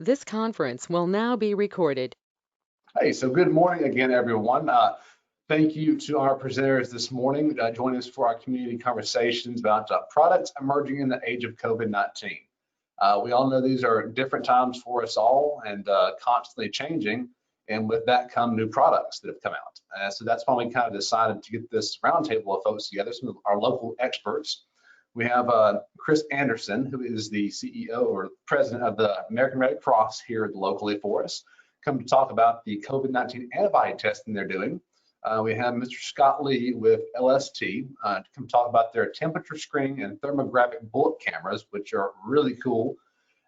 This conference will now be recorded. Hey, so good morning again, everyone. Thank you to our presenters this morning joining us for our community conversations about products emerging in the age of COVID-19. We all know these are different times for us all and constantly changing, and with that come new products that have come out. So that's why we kind of decided to get this roundtable of folks together, some of our local experts. We have Khris Anniston, who is the CEO or president of the American Red Cross here locally for us, come to talk about the COVID-19 antibody testing they're doing. We have Mr. Scott Lee with LST to come talk about their temperature screening and thermographic bullet cameras, which are really cool.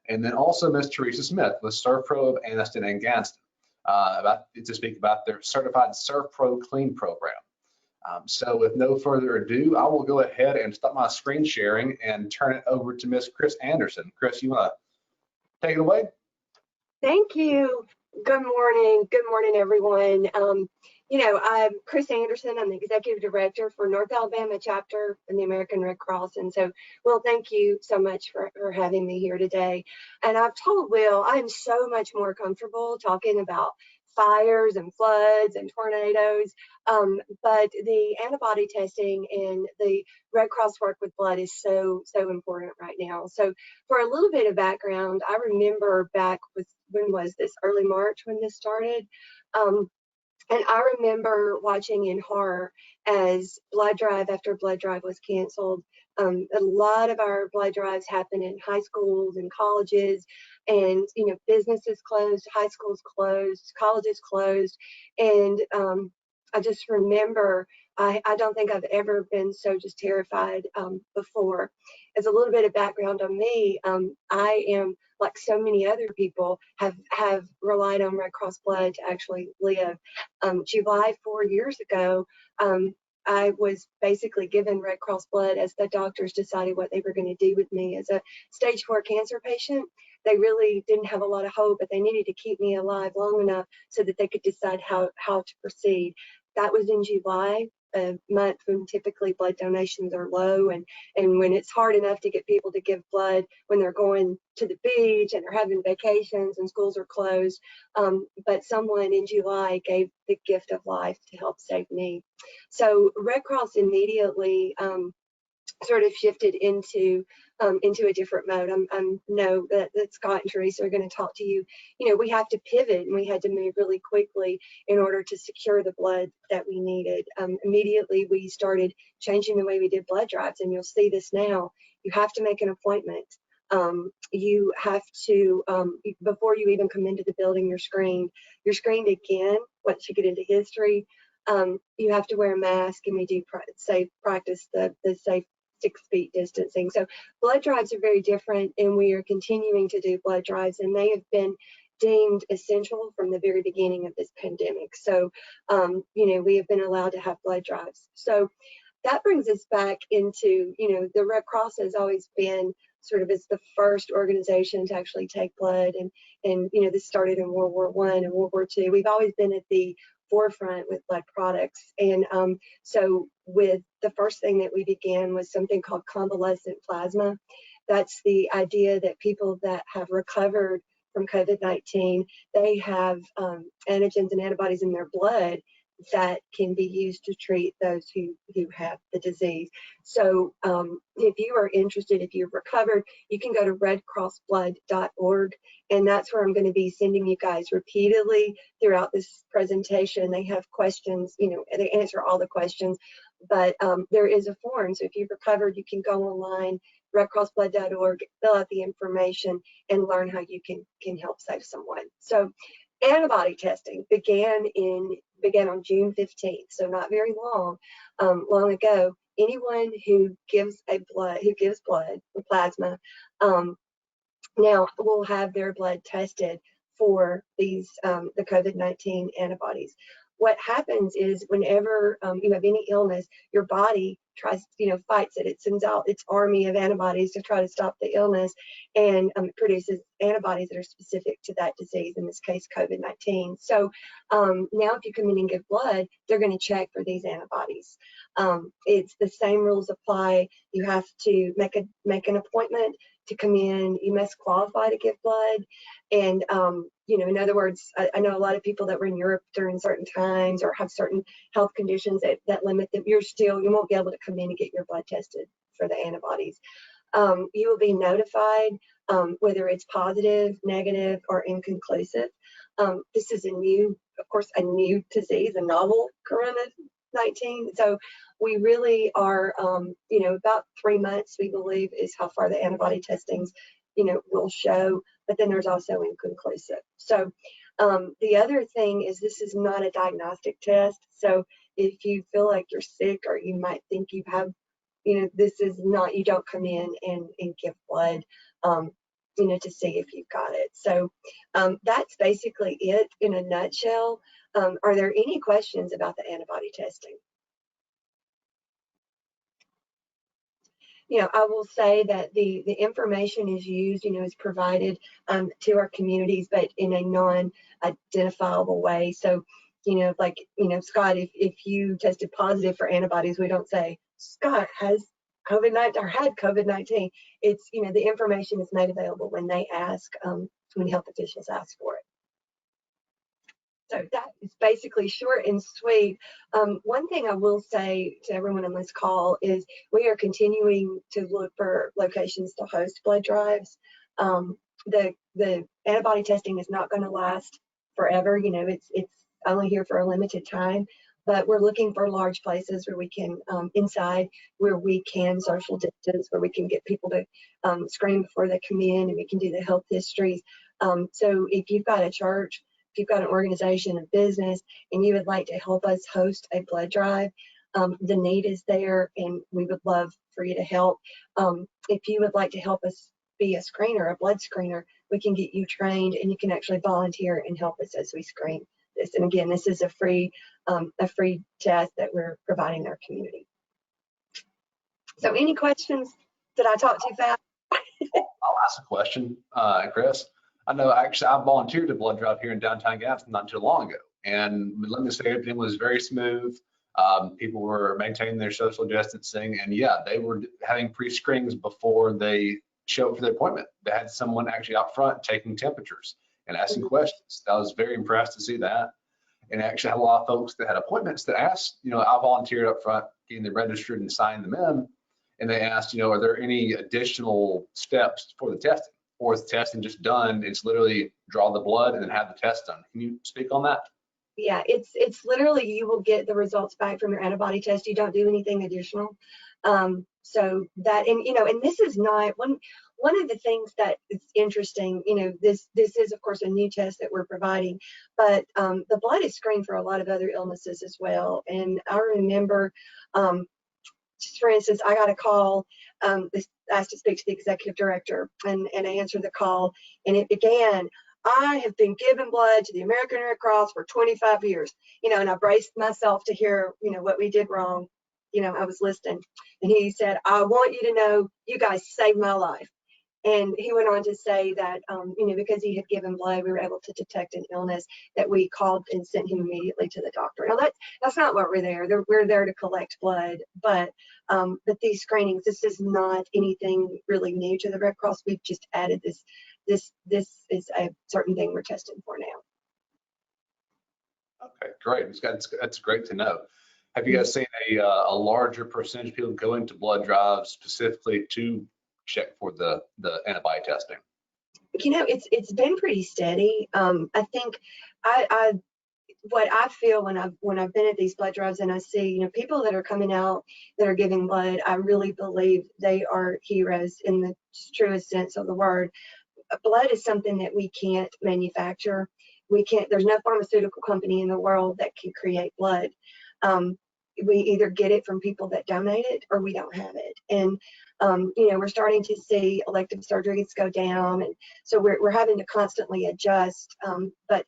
And then also Ms. Theresa Smith with ServPro of Anniston and Gadsden to speak about their certified ServPro clean program. So with no further ado, I will go ahead and stop my screen sharing and turn it over to Ms. Khris Anniston. Khris, you want to take it away? Thank you. Good morning. Good morning, everyone. I'm Khris Anniston. I'm the executive director for North Alabama chapter in the American Red Cross. And so, Will, thank you so much for having me here today. And I've told Will I'm so much more comfortable talking about fires and floods and tornadoes, but the antibody testing and the Red Cross work with blood is so important right now. So for a little bit of background, I remember back with, when was this, early March when this started, and I remember watching in horror as blood drive after blood drive was canceled. A lot of our blood drives happen in high schools and colleges, and businesses closed, high schools closed, colleges closed, and I just remember I don't think I've ever been so just terrified before. As a little bit of background on me, I am, like so many other people, have relied on Red Cross blood to actually live. July 4 years ago, I was basically given Red Cross blood as the doctors decided what they were going to do with me as a stage 4 cancer patient. They really didn't have a lot of hope, but they needed to keep me alive long enough so that they could decide how to proceed. That was in July, a month when typically blood donations are low, and when it's hard enough to get people to give blood when they're going to the beach and they're having vacations and schools are closed. But someone in July gave the gift of life to help save me. So Red Cross immediately sort of shifted into a different mode. I know that Scott and Theresa are going to talk to you. We have to pivot, and we had to move really quickly in order to secure the blood that we needed. Immediately, we started changing the way we did blood drives, and you'll see this now. You have to make an appointment. You have to, before you even come into the building, you're screened. You're screened again once you get into history. You have to wear a mask, and we do practice the safe 6 feet distancing. So blood drives are very different, and we are continuing to do blood drives, and they have been deemed essential from the very beginning of this pandemic. So, we have been allowed to have blood drives. So that brings us back into, the Red Cross has always been sort of as the first organization to actually take blood, and this started in World War I and World War II. We've always been at the forefront with blood products, and so with the first thing that we began was something called convalescent plasma. That's the idea that people that have recovered from COVID-19, they have antigens and antibodies in their blood that can be used to treat those who have the disease. So if you are interested, if you've recovered, you can go to redcrossblood.org, and that's where I'm going to be sending you guys repeatedly throughout this presentation. They have questions, they answer all the questions, but there is a form. So if you've recovered, you can go online, redcrossblood.org, fill out the information, and learn how you can help save someone. So antibody testing began on June 15th, so not very long ago. Anyone who gives blood or plasma now will have their blood tested for these the COVID-19 antibodies. What happens is whenever you have any illness, your body tries, fights it. It sends out its army of antibodies to try to stop the illness, and it produces antibodies that are specific to that disease, in this case, COVID-19. So now if you come in and give blood, they're going to check for these antibodies. It's the same rules apply. You have to make an appointment to come in. You must qualify to give blood. And, you know, in other words, I know a lot of people that were in Europe during certain times or have certain health conditions that limit them. You won't be able to come in and get your blood tested for the antibodies. You will be notified whether it's positive, negative, or inconclusive. This is of course, a new disease, a novel COVID-19. So we really are, you know, about 3 months, we believe, is how far the antibody testings, you know, will show. But then there's also inconclusive. So the other thing is this is not a diagnostic test. So if you feel like you're sick or you might think you have, you know, this is not, you don't come in and give blood, you know, to see if you've got it. So that's basically it in a nutshell. Are there any questions about the antibody testing? You know, I will say that the information is used, you know, is provided to our communities, but in a non-identifiable way. So, you know, like, you know, Scott, if you tested positive for antibodies, we don't say Scott has COVID-19 or had COVID-19. It's, you know, the information is made available when they ask, when health officials ask for it. So that is basically short and sweet. One thing I will say to everyone on this call is we are continuing to look for locations to host blood drives. The antibody testing is not going to last forever. You know, it's only here for a limited time, but we're looking for large places where we can, inside, where we can social distance, where we can get people to screen before they come in, and we can do the health histories. So if you've got a church, if you've got an organization, a business, and you would like to help us host a blood drive, the need is there, and we would love for you to help. If you would like to help us be a screener, a blood screener, we can get you trained, and you can actually volunteer and help us as we screen this. And again, this is a free test that we're providing our community. So any questions? Did I talk too fast? I'll ask a question, Chris. I know actually I volunteered a blood drive here in downtown Gadsden not too long ago, and let me say everything was very smooth. People were maintaining their social distancing, and yeah, they were having pre-screenings before they show up for their appointment. They had someone actually out front taking temperatures and asking questions. I was very impressed to see that. And actually had a lot of folks that had appointments that asked, you know, I volunteered up front, getting them registered and signing them in. And they asked, you know, are there any additional steps for the testing? Or is the testing just done? It's literally draw the blood and then have the test done. Can you speak on that? Yeah, it's literally, you will get the results back from your antibody test. You don't do anything additional. So that, and you know, and this is not one of the things that is interesting. You know, this is of course a new test that we're providing, but the blood is screened for a lot of other illnesses as well. And I remember, just for instance, I got a call, asked to speak to the executive director, and I answered the call, and it began, I have been giving blood to the American Red Cross for 25 years, you know, and I braced myself to hear, you know, what we did wrong. You know, I was listening, and he said, I want you to know, you guys saved my life. And he went on to say that, you know, because he had given blood, we were able to detect an illness, that we called and sent him immediately to the doctor. Now, that's not what we're there. We're there to collect blood, but these screenings, this is not anything really new to the Red Cross. We've just added this. This is a certain thing we're testing for now. Okay, great. That's great to know. Have you guys seen a larger percentage of people going to blood drives specifically to check for the antibody testing? You know, it's been pretty steady. I think what I feel when I've been at these blood drives and I see, you know, people that are coming out that are giving blood, I really believe they are heroes in the truest sense of the word. Blood is something that we can't manufacture. There's no pharmaceutical company in the world that can create blood. We either get it from people that donate it or we don't have it. And, you know, we're starting to see elective surgeries go down. And so we're having to constantly adjust. But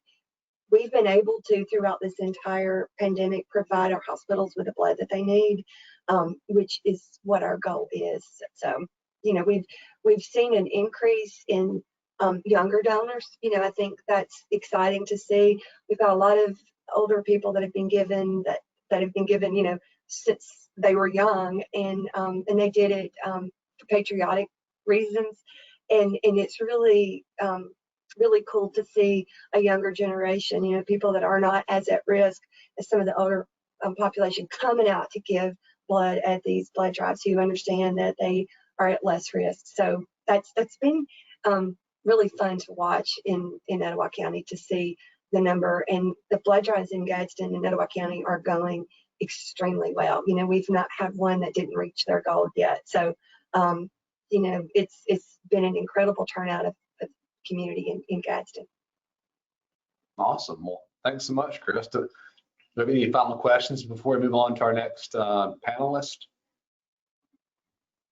we've been able to, throughout this entire pandemic, provide our hospitals with the blood that they need, which is what our goal is. So, you know, we've seen an increase in younger donors. You know, I think that's exciting to see. We've got a lot of older people that have been given that have been given, you know, since they were young, and they did it for patriotic reasons. and it's really really cool to see a younger generation, you know, people that are not as at risk as some of the older population coming out to give blood at these blood drives, who understand that they are at less risk. So that's been really fun to watch in Etowah County, to see the number, and the blood drives in Gadsden and Etowah County are going extremely well. You know, we've not had one that didn't reach their goal yet. So, you know, it's been an incredible turnout of community in Gadsden. Awesome. Well, thanks so much, Khris. Do you have any final questions before we move on to our next panelist?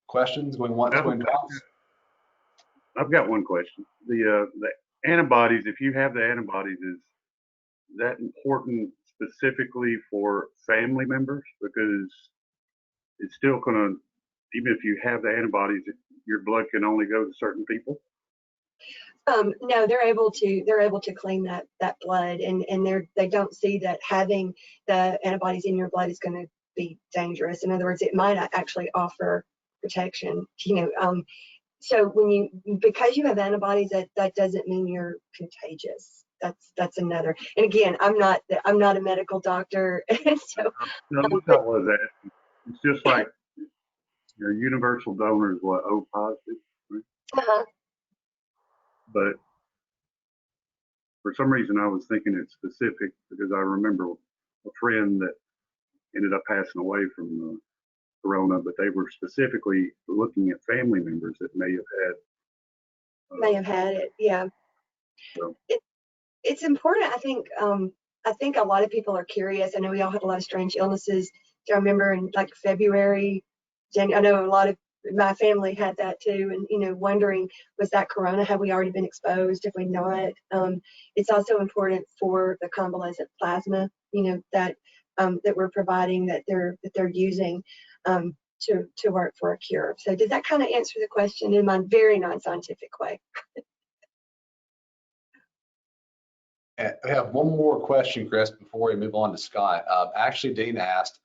Questions going once, going twice? I've got one question. The antibodies, if you have the antibodies, is that important specifically for family members? Because it's still going to, even if you have the antibodies, your blood can only go to certain people. No, they're able to claim that blood, and they don't see that having the antibodies in your blood is going to be dangerous. In other words, it might actually offer protection. You know, so because you have antibodies, that doesn't mean you're contagious. That's another. And again, I'm not a medical doctor, so. No, that's not what that. It's just like your universal donor is what, O positive, right? Uh-huh. But for some reason, I was thinking it's specific, because I remember a friend that ended up passing away from corona, but they were specifically looking at family members that may have had it. Yeah. So. It's important. I think a lot of people are curious. I know we all had a lot of strange illnesses. I remember in like February, I know a lot of my family had that too, and you know, wondering, was that corona? Have we already been exposed? If we not, it's also important for the convalescent plasma, you know, that we're providing, that they're using to work for a cure. So does that kind of answer the question in my very non-scientific way? We have one more question, Khris, before we move on to Scott. Actually, Dean asked,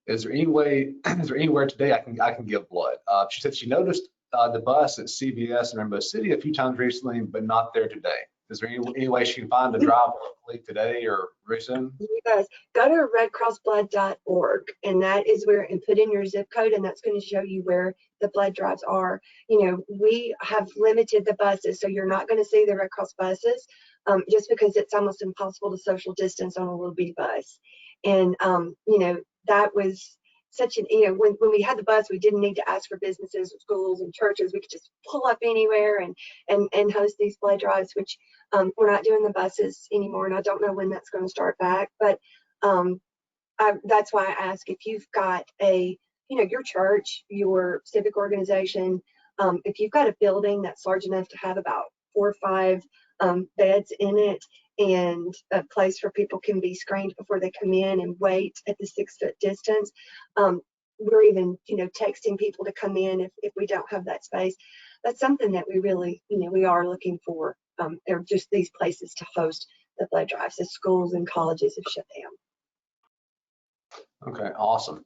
is there anywhere today I can give blood? She said she noticed the bus at CVS in Rainbow City a few times recently, but not there today. Is there any way she can find a drive locally today or very soon? You guys go to redcrossblood.org, and that is where, and put in your zip code, and that's going to show you where the blood drives are. You know, we have limited the buses, so you're not going to see the Red Cross buses, just because it's almost impossible to social distance on a little bitty bus. And you know, that was such an, you know, when we had the bus, we didn't need to ask for businesses, schools, and churches. We could just pull up anywhere and host these blood drives, which we're not doing the buses anymore, and I don't know when that's going to start back. But that's why I ask, if you've got a, you know, your church, your civic organization, if you've got a building that's large enough to have about 4 or 5 beds in it, and a place where people can be screened before they come in and wait at the 6-foot distance. We're even, you know, texting people to come in if we don't have that space. That's something that we really, you know, we are looking for. They're just these places to host the blood drives. The schools and colleges have shut down. Okay, awesome.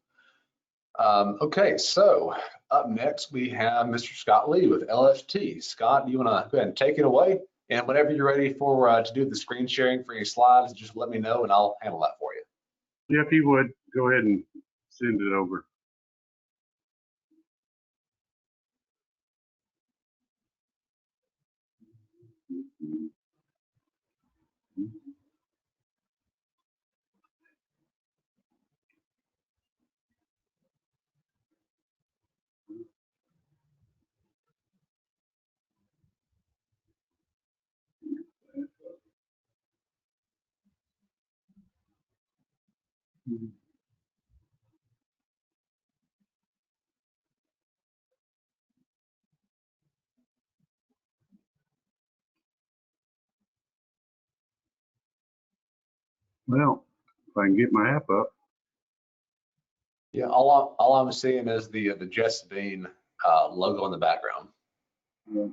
Okay, so up next we have Mr. Scott Lee with LFT. Scott, do you want to go ahead and take it away? And whenever you're ready for to do the screen sharing for your slides, just let me know and I'll handle that for you. Yeah, if you would, go ahead and send it over. Well, if I can get my app up. Yeah, all I'm seeing is the Just Bean logo in the background. Yeah.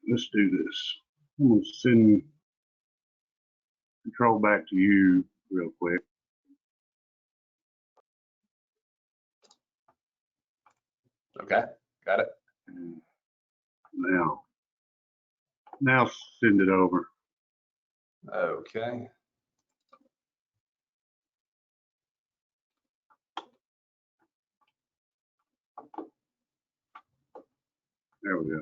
let's do this. I'm going to send control back to you real quick. Okay, got it. And now send it over. Okay. There we go.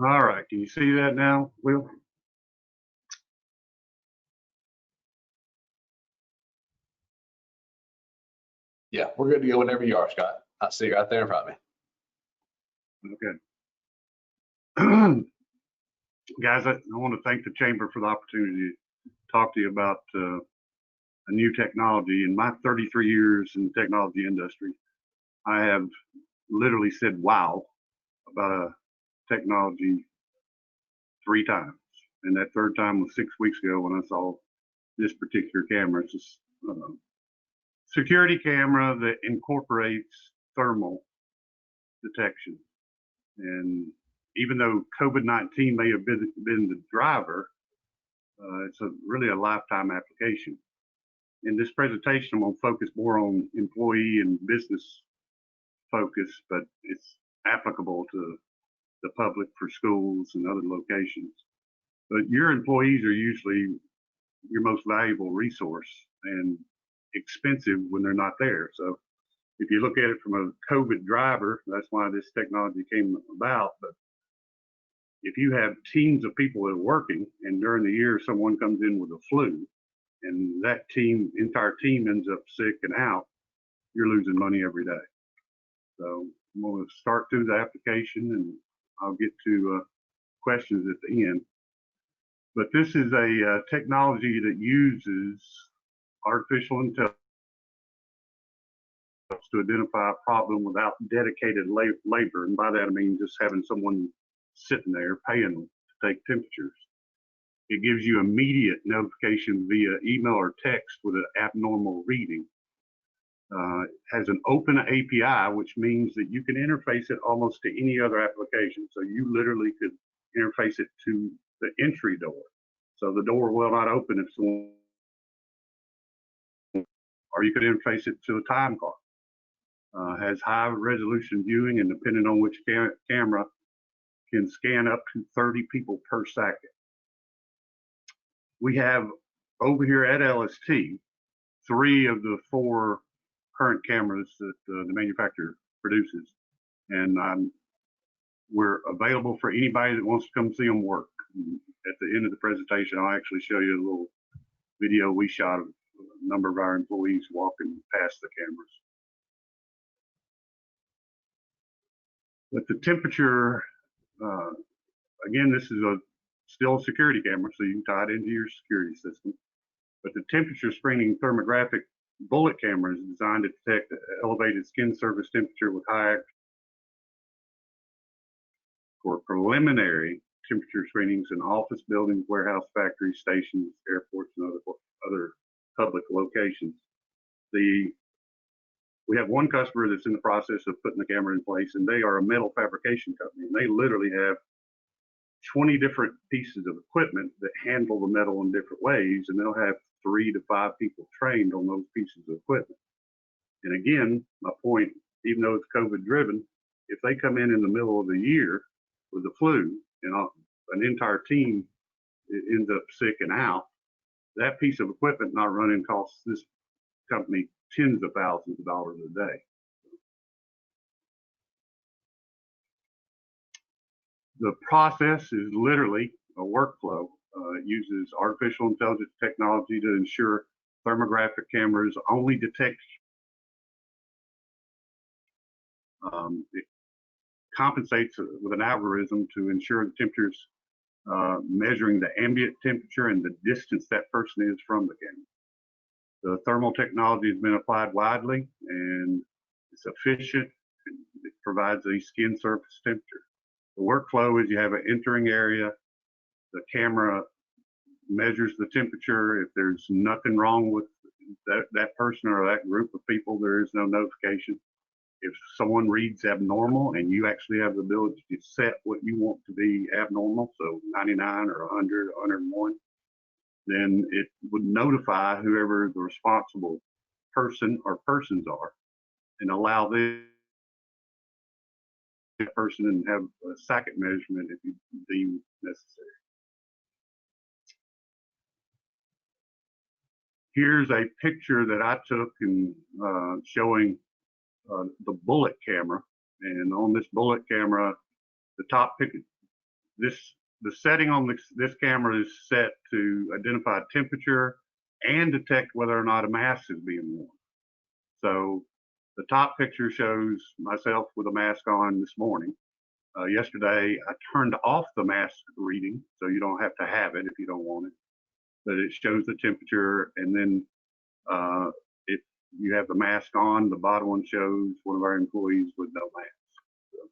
All right, can you see that now, Will? Yeah, we're good to go whenever you are, Scott. I see you right there in front of me. Okay. Guys, I want to thank the Chamber for the opportunity to talk to you about a new technology. In my 33 years in the technology industry, I have literally said wow about a technology 3 times. And that 3rd time was 6 weeks ago when I saw this particular camera. It's a security camera that incorporates thermal detection. And even though COVID-19 may have been the driver, it's really a lifetime application. In this presentation, I'm going to focus more on employee and business focus, but it's applicable to the public for schools and other locations. But your employees are usually your most valuable resource and expensive when they're not there. So if you look at it from a COVID driver, that's why this technology came about. But if you have teams of people that are working and during the year someone comes in with a flu and that entire team ends up sick and out, you're losing money every day. So I'm going to start through the application and I'll get to questions at the end. But this is a technology that uses artificial intelligence to identify a problem without dedicated labor. And by that I mean just having someone sitting there paying them to take temperatures. It gives you immediate notification via email or text with an abnormal reading. It has an open API, which means that you can interface it almost to any other application. So you literally could interface it to the entry door. So the door will not open if someone, or you could interface it to a time clock. Has high resolution viewing, and depending on which camera, can scan up to 30 people per second. We have over here at LST 3 of the 4 current cameras that the manufacturer produces, and we're available for anybody that wants to come see them work. At the end of the presentation, I'll actually show you a little video we shot of a number of our employees walking past the cameras. But the temperature, again, this is still a security camera, so you can tie it into your security system. But the temperature screening thermographic bullet camera is designed to detect elevated skin surface temperature with high for preliminary temperature screenings in office buildings, warehouse, factories, stations, airports, and other public locations. We have one customer that's in the process of putting the camera in place, and they are a metal fabrication company, and they literally have 20 different pieces of equipment that handle the metal in different ways, and they'll have 3 to 5 people trained on those pieces of equipment. And again, my point, even though it's COVID driven, if they come in the middle of the year with the flu and an entire team ends up sick and out, that piece of equipment not running costs this company tens of thousands of dollars a day. The process is literally a workflow. It uses artificial intelligence technology to ensure thermographic cameras only detect. It compensates with an algorithm to ensure the temperatures measuring the ambient temperature and the distance that person is from the camera. The thermal technology has been applied widely, and it's efficient. It provides a skin surface temperature. The workflow is you have an entering area. The camera measures the temperature. If there's nothing wrong with that person or that group of people, there is no notification. if someone reads abnormal and you actually have the ability to set what you want to be abnormal, so 99 or 100 or 101, then it would notify whoever the responsible person or persons are and allow this person and have a second measurement if you deem necessary. Here's a picture that I took and showing the bullet camera, and on this bullet camera, the top picture, the setting on this camera is set to identify temperature and detect whether or not a mask is being worn. So the top picture shows myself with a mask on this morning. Yesterday, I turned off the mask reading, so you don't have to have it if you don't want it. But it shows the temperature, and then if you have the mask on, the bottom one shows one of our employees with no mask. So,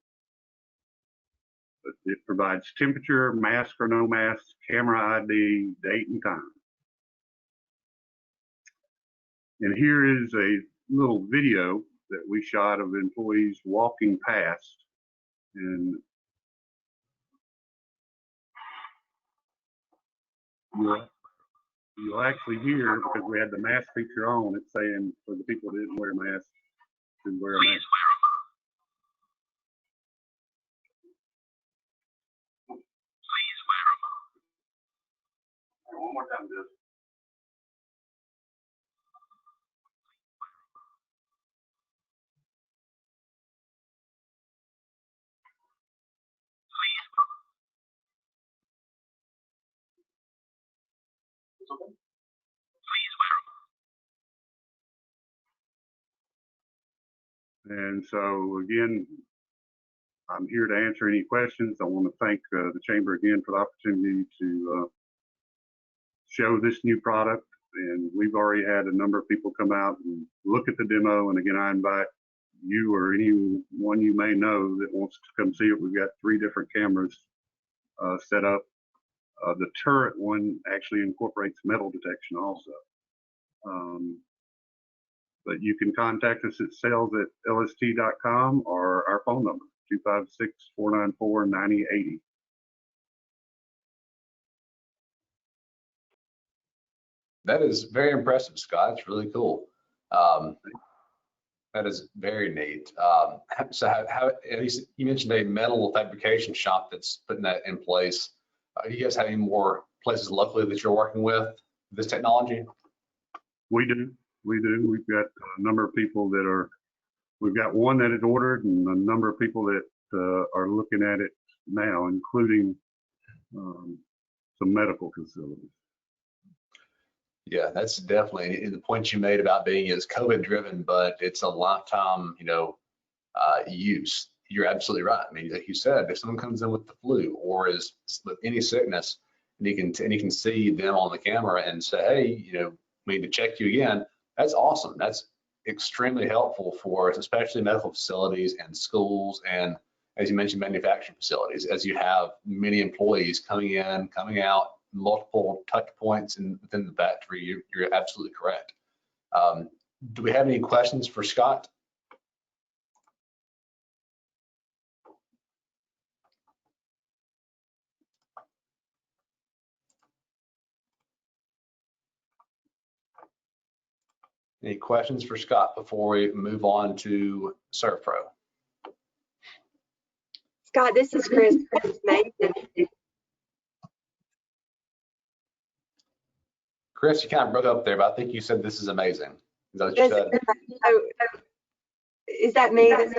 but it provides temperature, mask or no mask, camera ID, date and time. And here is a little video that we shot of employees walking past, and you'll actually hear, because we had the mask feature on, it's saying for the people that didn't wear masks to wear a mask. Please wear them. One more time, just. And so again, I'm here to answer any questions. I want to thank the Chamber again for the opportunity to show this new product. And we've already had a number of people come out and look at the demo. And again, I invite you or anyone you may know that wants to come see it. We've got 3 different cameras set up. The turret one actually incorporates metal detection also. But you can contact us at sales@lst.com or our phone number, 256-494-9080. That is very impressive, Scott. It's really cool. That is very neat. So how at least you mentioned a metal fabrication shop that's putting that in place. Do you guys have any more places locally that you're working with this technology? We do. We've got a number of people that are, we've got one that is ordered and a number of people that are looking at it now, including some medical facilities. Yeah, that's definitely the point you made about being is COVID driven, but it's a lifetime, use. You're absolutely right. I mean, like you said, if someone comes in with the flu or is with any sickness, and you can see them on the camera and say, hey, we need to check you again. That's awesome. That's extremely helpful for us, especially medical facilities and schools, and as you mentioned, manufacturing facilities, as you have many employees coming in, coming out, multiple touch points within the factory. You're absolutely correct. Do we have any questions for Scott? Any questions for Scott before we move on to ServPro? Scott, this is Khris. Khris, you kind of broke up there, but I think you said this is amazing. Is that what you said? Is that me? That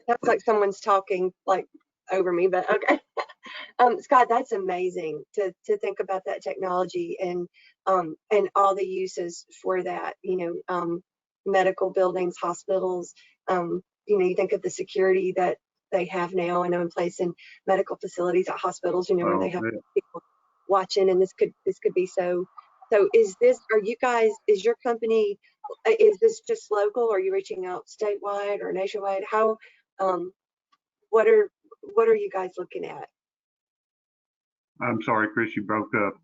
sounds like someone's talking like over me, but okay. Scott, that's amazing to think about that technology and all the uses for that. Medical buildings, hospitals. You think of the security that they have now, in place in medical facilities at hospitals. Where they have people watching, and this could be so. So is your company, is this just local, or are you reaching out statewide or nationwide? How, what are you guys looking at? I'm sorry, Khris, you broke up.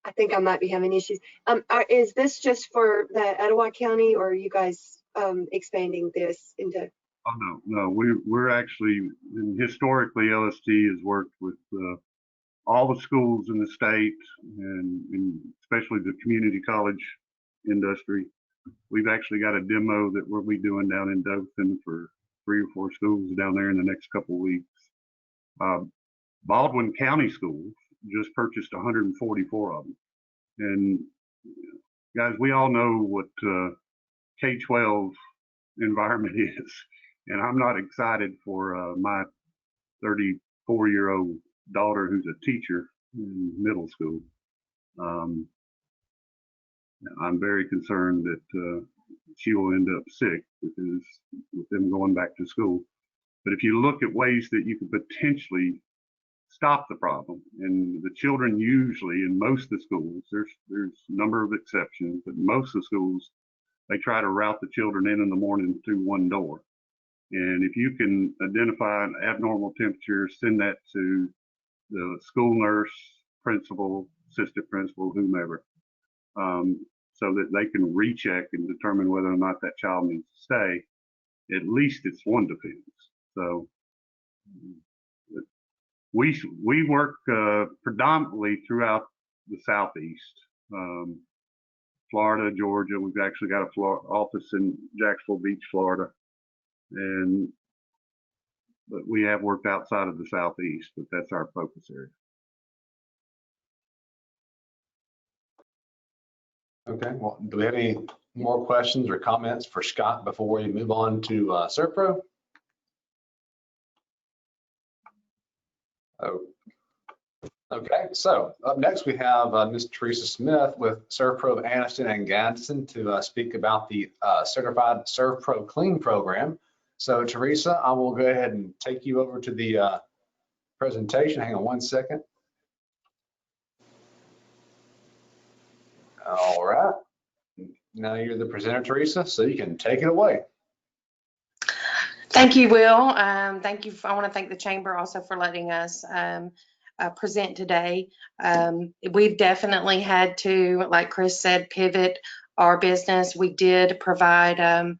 I think I might be having issues. Is this just for the Etowah County, or are you guys expanding this into? Oh, no, we're actually, historically, LST has worked with all the schools in the state, and especially the community college industry. We've actually got a demo that we'll be doing down in Dothan for 3 or 4 schools down there in the next couple of weeks. Baldwin County Schools just purchased 144 of them. And guys, we all know what K-12 environment is. And I'm not excited for my 34-year-old daughter who's a teacher in middle school. I'm very concerned that she will end up sick because with them going back to school. But if you look at ways that you can potentially stop the problem, and the children usually in most of the schools, there's a number of exceptions, but most of the schools, they try to route the children in the morning through one door. And if you can identify an abnormal temperature, send that to the school nurse, principal, assistant principal, whomever, so that they can recheck and determine whether or not that child needs to stay. At least it's one defense. So we work predominantly throughout the Southeast, Florida, Georgia. We've actually got a office in Jacksonville Beach, Florida, but we have worked outside of the Southeast, but that's our focus area. Okay, well, do we have any more questions or comments for Scott before we move on to ServPro? Oh, okay, so up next we have Ms. Theresa Smith with ServPro of Anniston and Gadsden to speak about the certified ServPro Clean program. So Theresa, I will go ahead and take you over to the presentation. Hang on one second. All right. Now you're the presenter, Theresa, so you can take it away. Thank you, Will. Thank you. I want to thank the Chamber also for letting us present today. We've definitely had to, like Khris said, pivot our business. We did provide,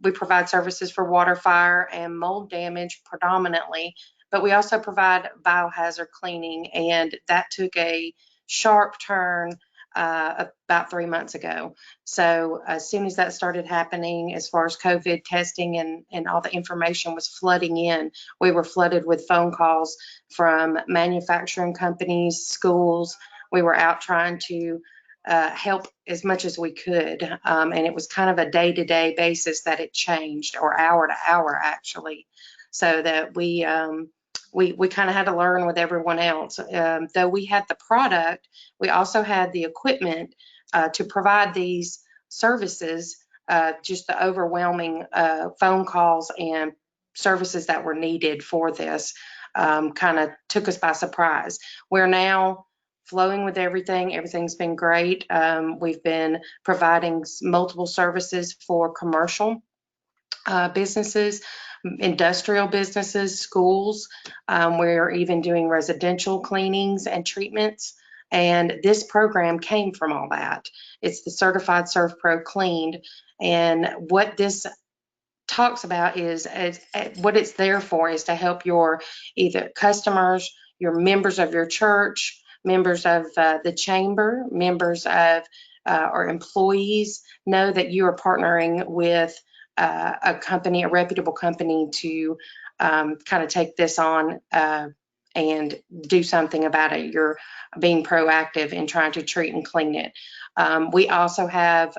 we provide services for water, fire, and mold damage predominantly, but we also provide biohazard cleaning, and that took a sharp turn about 3 months ago. So as soon as that started happening, as far as COVID testing and all the information was flooding in, we were flooded with phone calls from manufacturing companies, schools. We were out trying to help as much as we could. And it was kind of a day-to-day basis that it changed, or hour to hour actually, so that we kind of had to learn with everyone else. Though we had the product, we also had the equipment to provide these services. Just the overwhelming phone calls and services that were needed for this kind of took us by surprise. We're now flowing with everything. Everything's been great. We've been providing multiple services for commercial businesses, industrial businesses, schools. We're even doing residential cleanings and treatments. And this program came from all that. It's the certified ServPro cleaned. And what this talks about is what it's there for is to help your either customers, your members of your church, members of the chamber, members of or employees know that you are partnering with a company, a reputable company, to kind of take this on and do something about it. You're being proactive in trying to treat and clean it. We also have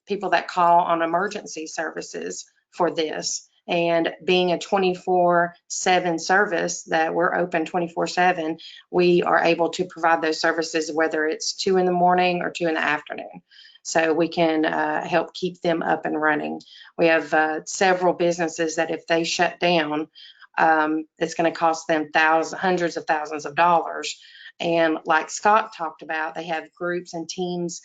people that call on emergency services for this. And being a 24/7 service, that we're open 24/7, we are able to provide those services whether it's 2 in the morning or 2 in the afternoon. So we can help keep them up and running. We have several businesses that if they shut down, it's going to cost them hundreds of thousands of dollars. And like Scott talked about, they have groups and teams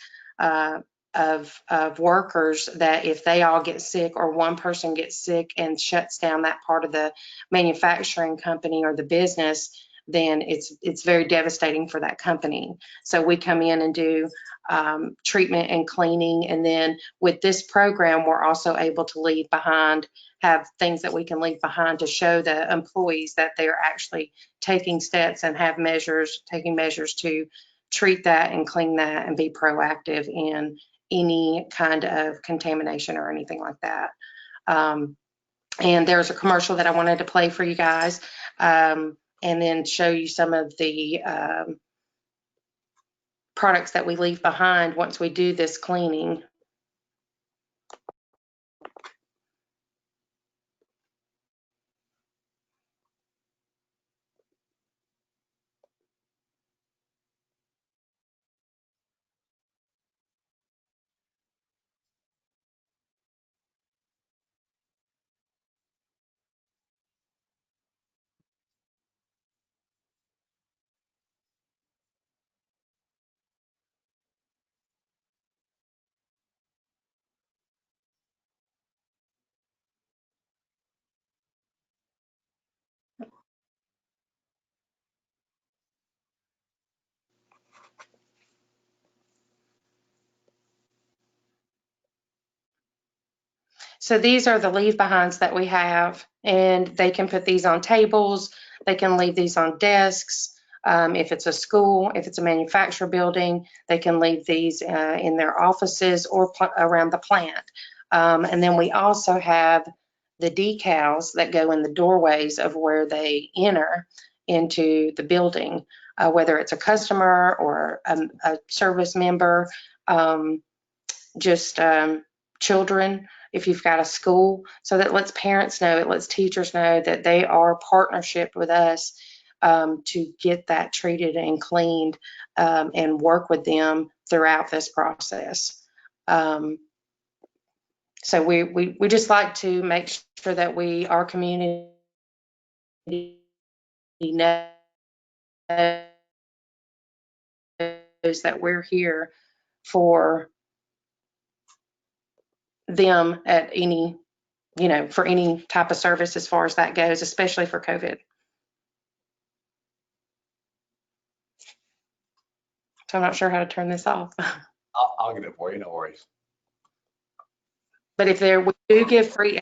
of workers that if they all get sick or one person gets sick and shuts down that part of the manufacturing company or the business, then it's very devastating for that company. So we come in and do treatment and cleaning. And then with this program, we're also able to have things that we can leave behind to show the employees that they're actually taking steps and taking measures to treat that and clean that and be proactive in any kind of contamination or anything like that. And there's a commercial that I wanted to play for you guys, and then show you some of the products that we leave behind once we do this cleaning. So these are the leave behinds that we have, and they can put these on tables. They can leave these on desks. If it's a school, if it's a manufacturer building, they can leave these in their offices or around the plant. And then we also have the decals that go in the doorways of where they enter into the building, whether it's a customer or a service member, children, if you've got a school. So that lets parents know, it lets teachers know that they are partnership with us to get that treated and cleaned and work with them throughout this process. So we just like to make sure that our community knows that we're here for them at any, for any type of service as far as that goes, especially for COVID. So I'm not sure how to turn this off. I'll get it for you, no worries. But we do give free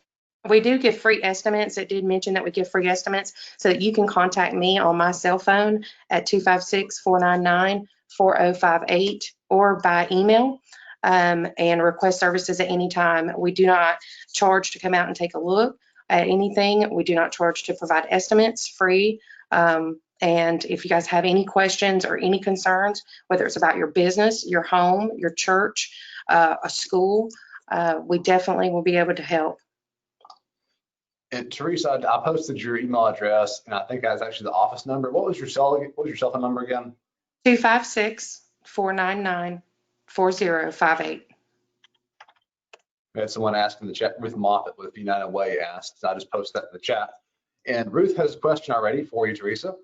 estimates. It did mention that we give free estimates, so that you can contact me on my cell phone at 256-499-4058 or by email and request services at any time. We do not charge to come out and take a look at anything. We do not charge to provide estimates, free. And if you guys have any questions or any concerns, whether it's about your business, your home, your church, a school, we definitely will be able to help. And Theresa, I posted your email address, and I think that's actually the office number. What was your cell phone number again? 256-499-4058. We had someone ask in the chat, Ruth Moffett with United Way asked, so I just posted that in the chat. And Ruth has a question already for you, Theresa.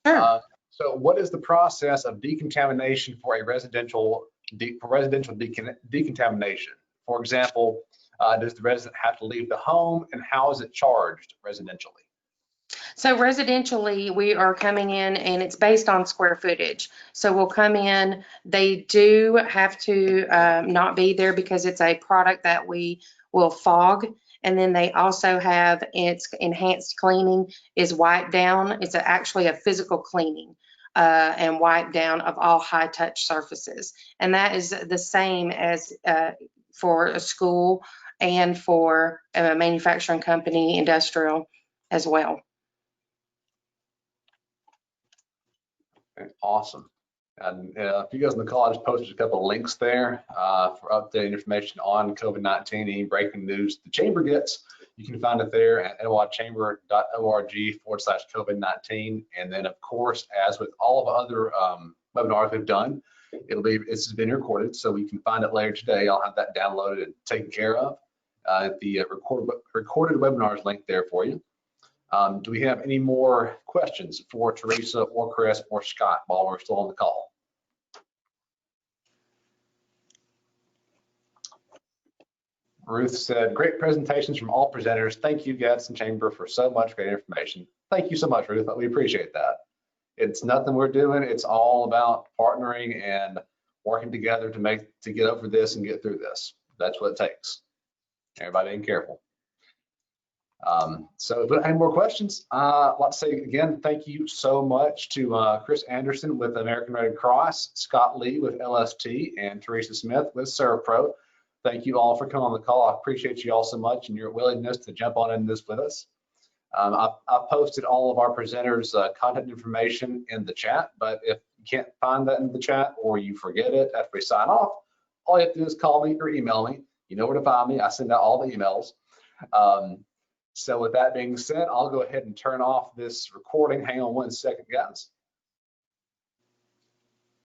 Sure. So what is the process of decontamination for a residential decontamination? For example, does the resident have to leave the home, and how is it charged residentially? So residentially, we are coming in, and it's based on square footage. So we'll come in, they do have to not be there because it's a product that we will fog. And then they also have, its enhanced cleaning is wipe down. It's actually a physical cleaning and wipe down of all high touch surfaces. And that is the same as for a school and for a manufacturing company, industrial as well. Okay, awesome. And if you guys in the call, I just posted a couple of links there for updated information on COVID-19, any breaking news the chamber gets. You can find it there at etowahchamber.org/COVID-19. And then, of course, as with all of the other webinars we've done, it's been recorded, so we can find it later today. I'll have that downloaded and taken care of at the recorded webinars link there for you. Do we have any more questions for Theresa or Khris or Scott while we're still on the call? Ruth said, great presentations from all presenters. Thank you, Gadsden Chamber, for so much great information. Thank you so much, Ruth. We appreciate that. It's nothing we're doing. It's all about partnering and working together to get over this and get through this. That's what it takes. Everybody being careful. So if we don't have any more questions, I'd like to say again, thank you so much to Khris Anniston with American Red Cross, Scott Lee with LST, and Theresa Smith with ServPro. Thank you all for coming on the call. I appreciate you all so much and your willingness to jump on in this with us. I posted all of our presenters' contact information in the chat, but if you can't find that in the chat or you forget it after we sign off, all you have to do is call me or email me. You know where to find me. I send out all the emails. So with that being said, I'll go ahead and turn off this recording. Hang on one second, guys.